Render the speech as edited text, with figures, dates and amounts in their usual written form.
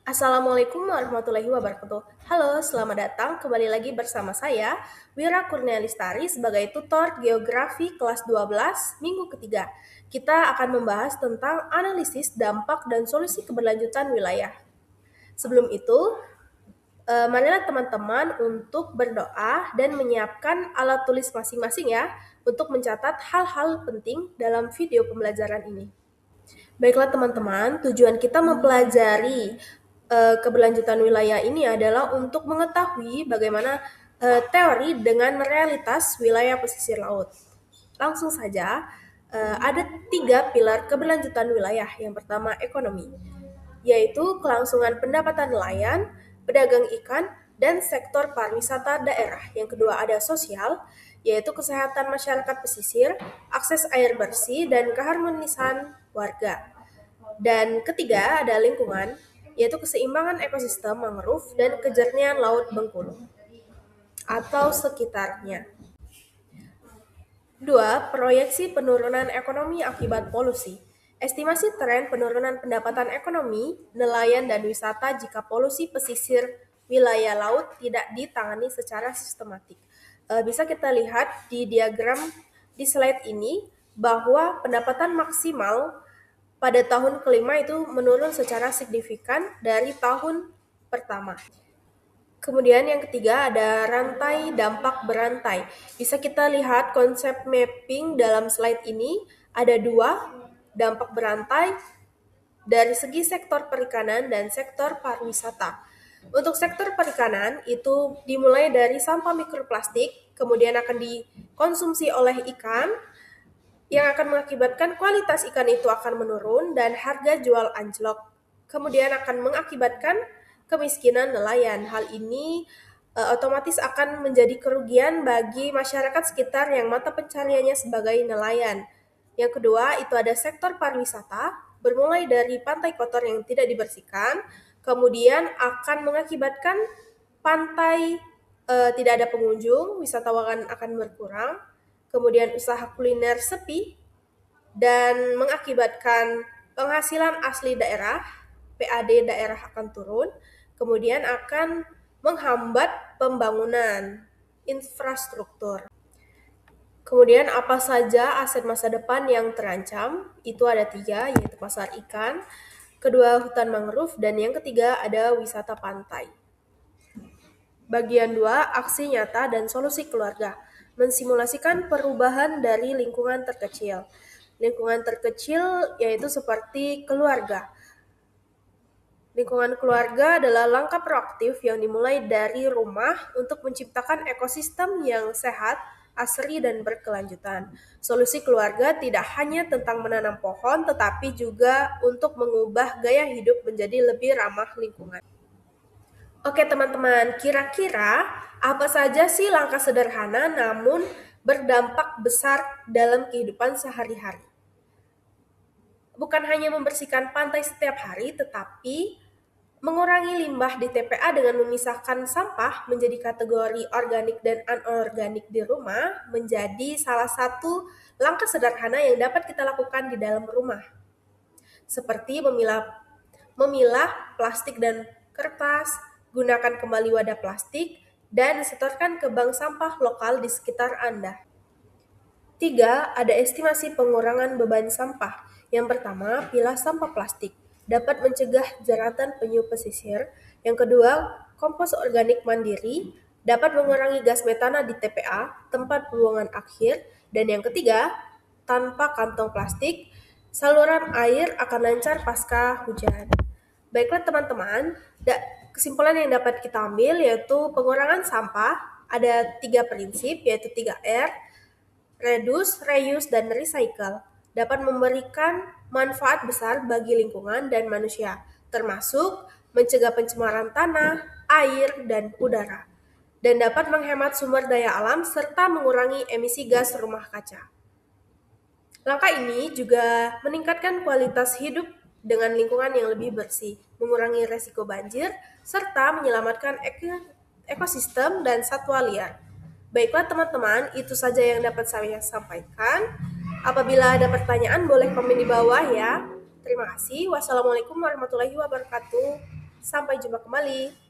Assalamualaikum warahmatullahi wabarakatuh. Halo, selamat datang kembali lagi bersama saya, Wira Kurnialistari sebagai tutor Geografi kelas 12 minggu ketiga. Kita akan membahas tentang analisis dampak dan solusi keberlanjutan wilayah. Sebelum itu, marilah teman-teman untuk berdoa dan menyiapkan alat tulis masing-masing ya, untuk mencatat hal-hal penting dalam video pembelajaran ini. Baiklah teman-teman, tujuan kita mempelajari keberlanjutan wilayah ini adalah untuk mengetahui bagaimana teori dengan realitas wilayah pesisir laut. Langsung saja, ada 3 pilar keberlanjutan wilayah. Yang pertama ekonomi, yaitu kelangsungan pendapatan nelayan, pedagang ikan, dan sektor pariwisata daerah. Yang kedua ada sosial, yaitu kesehatan masyarakat pesisir, akses air bersih, dan keharmonisan warga. Dan ketiga ada lingkungan, yaitu keseimbangan ekosistem mangrove dan kejernihan laut Bengkulu atau sekitarnya. 2. Proyeksi penurunan ekonomi akibat polusi. Estimasi tren penurunan pendapatan ekonomi, nelayan dan wisata jika polusi pesisir wilayah laut tidak ditangani secara sistematik. Bisa kita lihat di diagram di slide ini bahwa pendapatan maksimal pada tahun kelima itu menurun secara signifikan dari tahun pertama. Kemudian yang ketiga ada rantai dampak berantai. Bisa kita lihat konsep mapping dalam slide ini ada 2 dampak berantai dari segi sektor perikanan dan sektor pariwisata. Untuk sektor perikanan itu dimulai dari sampah mikroplastik, kemudian akan dikonsumsi oleh ikan, yang akan mengakibatkan kualitas ikan itu akan menurun dan harga jual anjlok. Kemudian akan mengakibatkan kemiskinan nelayan. Hal ini otomatis akan menjadi kerugian bagi masyarakat sekitar yang mata pencariannya sebagai nelayan. Yang kedua, itu ada sektor pariwisata, bermulai dari pantai kotor yang tidak dibersihkan, kemudian akan mengakibatkan pantai tidak ada pengunjung, wisatawan akan berkurang, kemudian usaha kuliner sepi, dan mengakibatkan penghasilan asli daerah, PAD daerah akan turun, kemudian akan menghambat pembangunan infrastruktur. Kemudian apa saja aset masa depan yang terancam? Itu ada 3, yaitu pasar ikan, kedua hutan mangrove, dan yang ketiga ada wisata pantai. Bagian 2, aksi nyata dan solusi keluarga. Mensimulasikan perubahan dari lingkungan terkecil. Lingkungan terkecil yaitu seperti keluarga. Lingkungan keluarga adalah langkah proaktif yang dimulai dari rumah untuk menciptakan ekosistem yang sehat, asri, dan berkelanjutan. Solusi keluarga tidak hanya tentang menanam pohon, tetapi juga untuk mengubah gaya hidup menjadi lebih ramah lingkungan. Oke teman-teman, kira-kira apa saja sih langkah sederhana namun berdampak besar dalam kehidupan sehari-hari? Bukan hanya membersihkan pantai setiap hari, tetapi mengurangi limbah di TPA dengan memisahkan sampah menjadi kategori organik dan anorganik di rumah menjadi salah satu langkah sederhana yang dapat kita lakukan di dalam rumah. Seperti memilah plastik dan kertas, gunakan kembali wadah plastik, dan setorkan ke bank sampah lokal di sekitar Anda. 3. Ada estimasi pengurangan beban sampah. Yang pertama, pilah sampah plastik. Dapat mencegah jeratan penyu pesisir. Yang kedua, kompos organik mandiri. Dapat mengurangi gas metana di TPA, tempat pembuangan akhir. Dan yang ketiga, tanpa kantong plastik, saluran air akan lancar pasca hujan. Baiklah teman-teman, kesimpulan yang dapat kita ambil yaitu pengurangan sampah ada 3 prinsip, yaitu 3R, reduce, reuse, dan recycle, dapat memberikan manfaat besar bagi lingkungan dan manusia, termasuk mencegah pencemaran tanah, air, dan udara, dan dapat menghemat sumber daya alam serta mengurangi emisi gas rumah kaca. Langkah ini juga meningkatkan kualitas hidup dengan lingkungan yang lebih bersih, mengurangi resiko banjir, serta menyelamatkan ekosistem dan satwa liar. Baiklah teman-teman, itu saja yang dapat saya sampaikan. Apabila ada pertanyaan, boleh komen di bawah ya. Terima kasih. Wassalamualaikum warahmatullahi wabarakatuh. Sampai jumpa kembali.